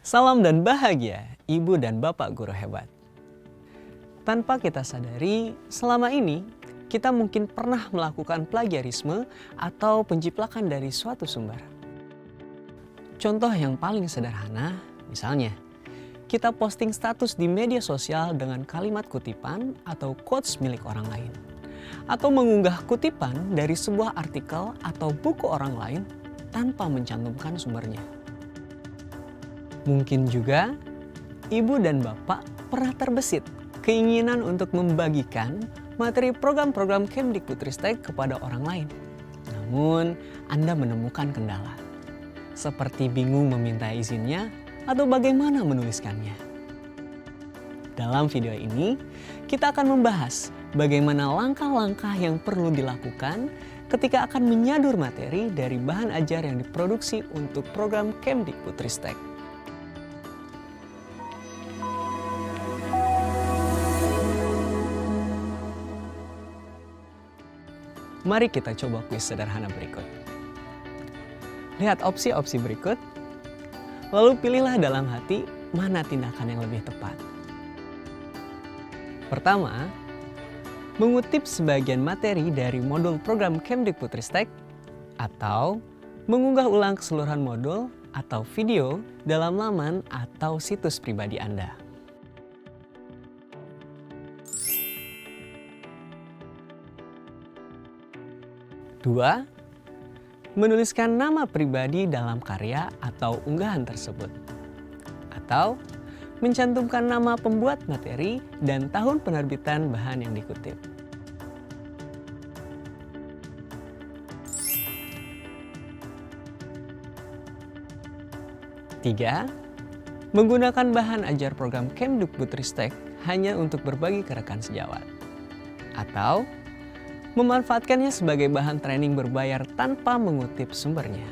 Salam dan bahagia, Ibu dan Bapak guru hebat. Tanpa kita sadari, selama ini kita mungkin pernah melakukan plagiarisme atau penjiplakan dari suatu sumber. Contoh yang paling sederhana, misalnya, kita posting status di media sosial dengan kalimat kutipan atau quotes milik orang lain. Atau mengunggah kutipan dari sebuah artikel atau buku orang lain tanpa mencantumkan sumbernya. Mungkin juga Ibu dan Bapak pernah terbesit keinginan untuk membagikan materi program-program Kemdikbudristek kepada orang lain. Namun Anda menemukan kendala, seperti bingung meminta izinnya atau bagaimana menuliskannya. Dalam video ini, kita akan membahas bagaimana langkah-langkah yang perlu dilakukan ketika akan menyadur materi dari bahan ajar yang diproduksi untuk program Kemdikbudristek. Mari kita coba kuis sederhana berikut. Lihat opsi-opsi berikut, lalu pilihlah dalam hati mana tindakan yang lebih tepat. Pertama, mengutip sebagian materi dari modul program Kemdikbudristek atau mengunggah ulang keseluruhan modul atau video dalam laman atau situs pribadi Anda. Dua, menuliskan nama pribadi dalam karya atau unggahan tersebut. Atau mencantumkan nama pembuat materi dan tahun penerbitan bahan yang dikutip. Tiga, menggunakan bahan ajar program Kemdikbudristek hanya untuk berbagi ke rekan sejawat. Atau memanfaatkannya sebagai bahan training berbayar tanpa mengutip sumbernya.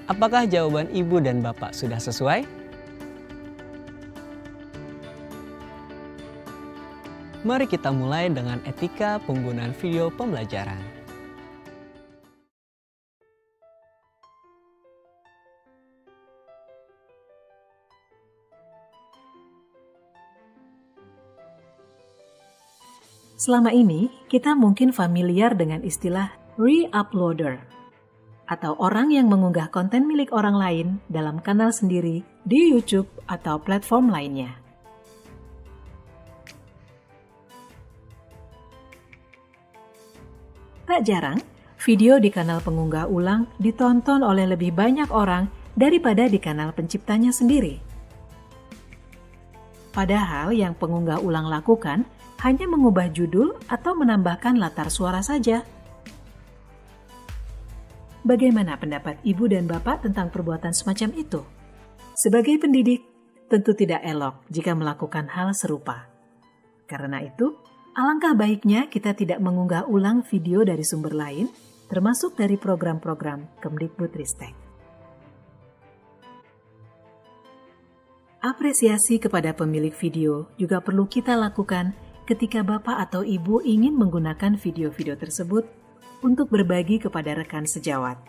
Apakah jawaban Ibu dan Bapak sudah sesuai? Mari kita mulai dengan etika penggunaan video pembelajaran. Selama ini, kita mungkin familiar dengan istilah re-uploader atau orang yang mengunggah konten milik orang lain dalam kanal sendiri di YouTube atau platform lainnya. Tak jarang, video di kanal pengunggah ulang ditonton oleh lebih banyak orang daripada di kanal penciptanya sendiri. Padahal yang pengunggah ulang lakukan hanya mengubah judul atau menambahkan latar suara saja. Bagaimana pendapat Ibu dan Bapak tentang perbuatan semacam itu? Sebagai pendidik, tentu tidak elok jika melakukan hal serupa. Karena itu, alangkah baiknya kita tidak mengunggah ulang video dari sumber lain, termasuk dari program-program Kemdikbudristek. Apresiasi kepada pemilik video juga perlu kita lakukan ketika Bapak atau Ibu ingin menggunakan video-video tersebut untuk berbagi kepada rekan sejawat.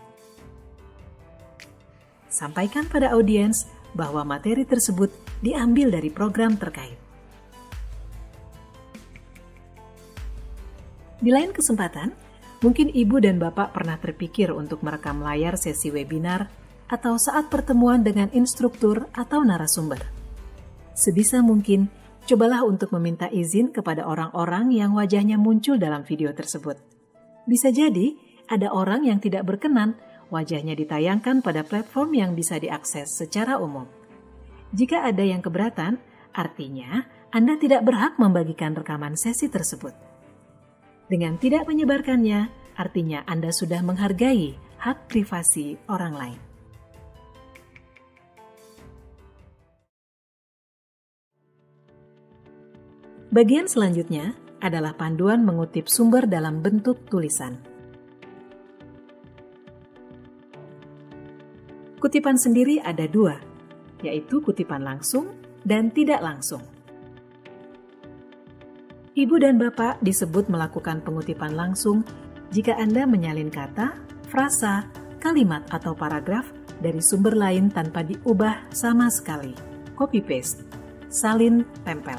Sampaikan pada audiens bahwa materi tersebut diambil dari program terkait. Di lain kesempatan, mungkin Ibu dan Bapak pernah terpikir untuk merekam layar sesi webinar atau saat pertemuan dengan instruktur atau narasumber. Sebisa mungkin, cobalah untuk meminta izin kepada orang-orang yang wajahnya muncul dalam video tersebut. Bisa jadi ada orang yang tidak berkenan wajahnya ditayangkan pada platform yang bisa diakses secara umum. Jika ada yang keberatan, artinya Anda tidak berhak membagikan rekaman sesi tersebut. Dengan tidak menyebarkannya, artinya Anda sudah menghargai hak privasi orang lain. Bagian selanjutnya adalah panduan mengutip sumber dalam bentuk tulisan. Kutipan sendiri ada dua, yaitu kutipan langsung dan tidak langsung. Ibu dan Bapak disebut melakukan pengutipan langsung jika Anda menyalin kata, frasa, kalimat atau paragraf dari sumber lain tanpa diubah sama sekali. Copy paste, salin, tempel.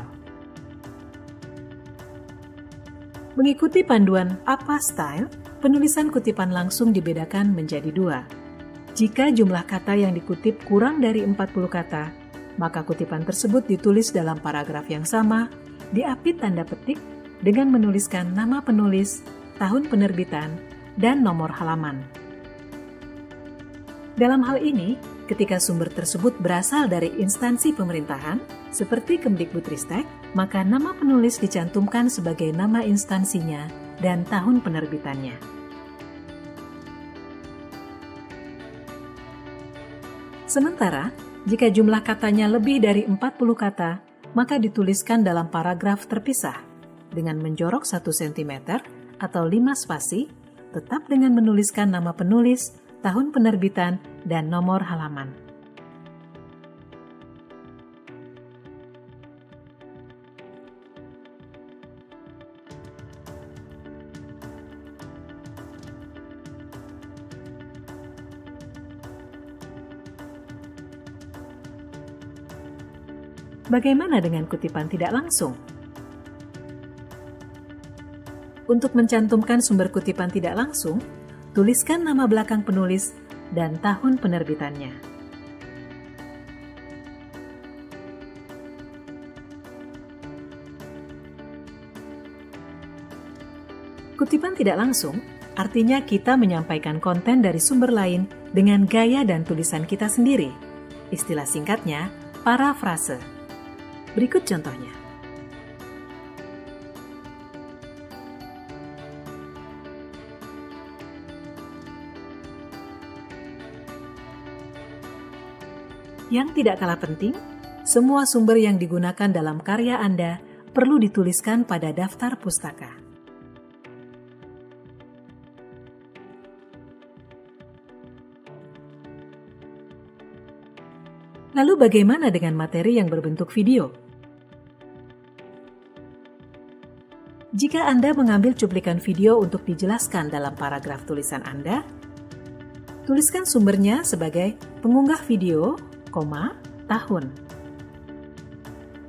Mengikuti panduan APA Style, penulisan kutipan langsung dibedakan menjadi 2. Jika jumlah kata yang dikutip kurang dari 40 kata, maka kutipan tersebut ditulis dalam paragraf yang sama, diapit tanda petik dengan menuliskan nama penulis, tahun penerbitan, dan nomor halaman. Dalam hal ini, ketika sumber tersebut berasal dari instansi pemerintahan, seperti Kemdikbudristek, maka nama penulis dicantumkan sebagai nama instansinya dan tahun penerbitannya. Sementara, jika jumlah katanya lebih dari 40 kata, maka dituliskan dalam paragraf terpisah, dengan menjorok 1 cm atau 5 spasi, tetap dengan menuliskan nama penulis, tahun penerbitan, dan nomor halaman. Bagaimana dengan kutipan tidak langsung? Untuk mencantumkan sumber kutipan tidak langsung, tuliskan nama belakang penulis dan tahun penerbitannya. Kutipan tidak langsung artinya kita menyampaikan konten dari sumber lain dengan gaya dan tulisan kita sendiri. Istilah singkatnya, parafrase. Berikut contohnya. Yang tidak kalah penting, semua sumber yang digunakan dalam karya Anda perlu dituliskan pada daftar pustaka. Lalu bagaimana dengan materi yang berbentuk video? Jika Anda mengambil cuplikan video untuk dijelaskan dalam paragraf tulisan Anda, tuliskan sumbernya sebagai pengunggah video, tahun.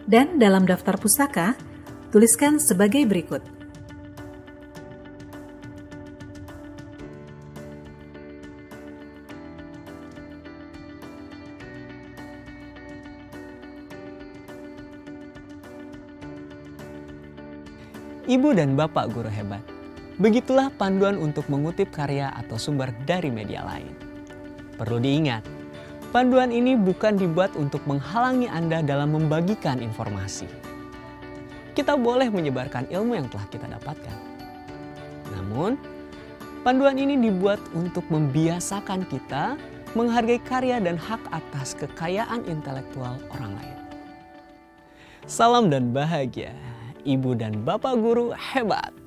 Dan dalam daftar pustaka, tuliskan sebagai berikut. Ibu dan Bapak guru hebat, begitulah panduan untuk mengutip karya atau sumber dari media lain. Perlu diingat, panduan ini bukan dibuat untuk menghalangi Anda dalam membagikan informasi. Kita boleh menyebarkan ilmu yang telah kita dapatkan. Namun, panduan ini dibuat untuk membiasakan kita menghargai karya dan hak atas kekayaan intelektual orang lain. Salam dan bahagia, Ibu dan Bapak guru hebat.